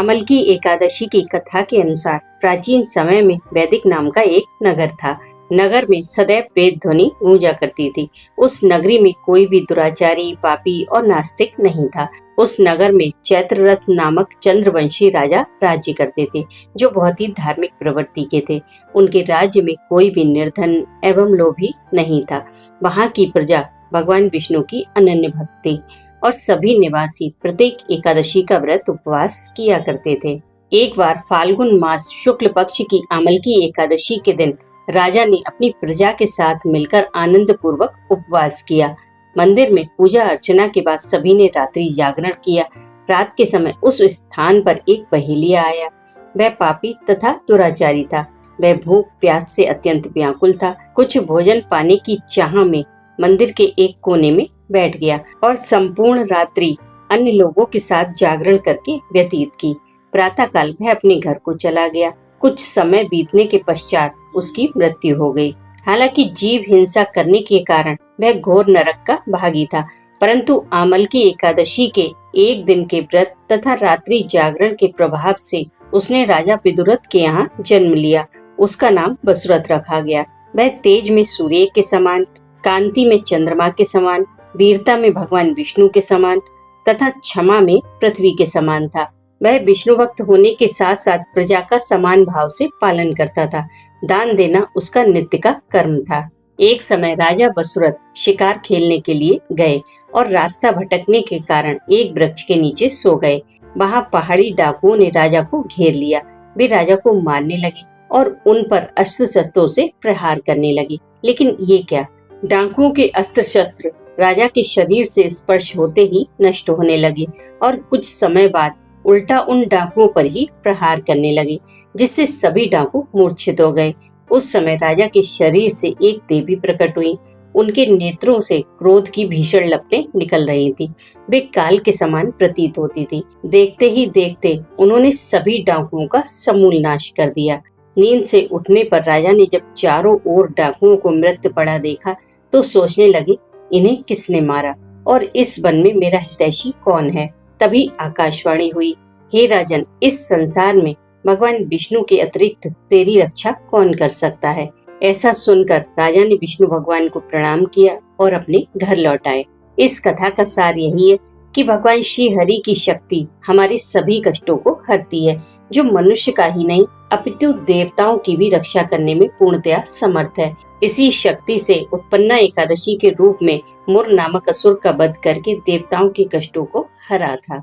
आमलकी एकादशी की कथा के अनुसार प्राचीन समय में वैदिक नाम का एक नगर था। नगर में सदैव वेद ध्वनि गूंजा करती थी। उस नगरी में कोई भी दुराचारी, पापी और नास्तिक नहीं था। उस नगर में चैत्ररथ नामक चंद्रवंशी राजा राज्य करते थे, जो बहुत ही धार्मिक प्रवृत्ति के थे। उनके राज्य में कोई भी निर्धन एवं लोभी नहीं था। वहाँ की प्रजा भगवान विष्णु की अनन्य भक्त थी और सभी निवासी प्रत्येक एकादशी का व्रत उपवास किया करते थे। एक बार फाल्गुन मास शुक्ल पक्ष की आमलकी एकादशी के दिन राजा ने अपनी प्रजा के साथ मिलकर आनंद पूर्वक उपवास किया। मंदिर में पूजा अर्चना के बाद सभी ने रात्रि जागरण किया। रात के समय उस स्थान पर एक बहेलिया आया। वह पापी तथा दुराचारी था। वह भूख प्यास से अत्यंत व्याकुल था। कुछ भोजन पाने की चाह में मंदिर के एक कोने में बैठ गया और संपूर्ण रात्रि अन्य लोगों के साथ जागरण करके व्यतीत की। प्रातःकाल वह अपने घर को चला गया। कुछ समय बीतने के पश्चात उसकी मृत्यु हो गई। हालांकि जीव हिंसा करने के कारण वह घोर नरक का भागी था, परंतु आमलकी एकादशी के एक दिन के व्रत तथा रात्रि जागरण के प्रभाव से उसने राजा विदुरथ के यहाँ जन्म लिया। उसका नाम वसुरथ रखा गया। वह तेज में सूर्य के समान, कांति में चंद्रमा के समान, वीरता में भगवान विष्णु के समान तथा क्षमा में पृथ्वी के समान था। वह विष्णु भक्त होने के साथ साथ प्रजा का समान भाव से पालन करता था। दान देना उसका नित्य का कर्म था। एक समय राजा वसुरथ शिकार खेलने के लिए गए और रास्ता भटकने के कारण एक वृक्ष के नीचे सो गए। वहां पहाड़ी डाकुओं ने राजा को घेर लिया। वे राजा को मारने लगे और उन पर अस्त्र शस्त्रों से प्रहार करने लगे। लेकिन ये क्या, डाकुओं के अस्त्र शस्त्र राजा के शरीर से स्पर्श होते ही नष्ट होने लगे और कुछ समय बाद उल्टा उन डाकुओं पर ही प्रहार करने लगे, जिससे सभी डाकू मूर्छित हो गए। उस समय राजा के शरीर से एक देवी प्रकट हुई। उनके नेत्रों से क्रोध की भीषण लपटें निकल रही थी। वे काल के समान प्रतीत होती थी। देखते ही देखते उन्होंने सभी डाकुओं का समूल नाश कर दिया। नींद से उठने पर राजा ने जब चारों ओर डाकुओं को मृत पड़ा देखा तो सोचने लगे, इन्हें किसने मारा और इस वन में मेरा हितैषी कौन है। तभी आकाशवाणी हुई, हे राजन, इस संसार में भगवान विष्णु के अतिरिक्त तेरी रक्षा कौन कर सकता है। ऐसा सुनकर राजा ने विष्णु भगवान को प्रणाम किया और अपने घर लौट आए। इस कथा का सार यही है कि भगवान श्री हरि की शक्ति हमारे सभी कष्टों को हरती है, जो मनुष्य का ही नहीं अपितु देवताओं की भी रक्षा करने में पूर्णतया समर्थ है। इसी शक्ति से उत्पन्ना एकादशी के रूप में मुर नामक असुर का वध करके देवताओं के कष्टों को हरा था।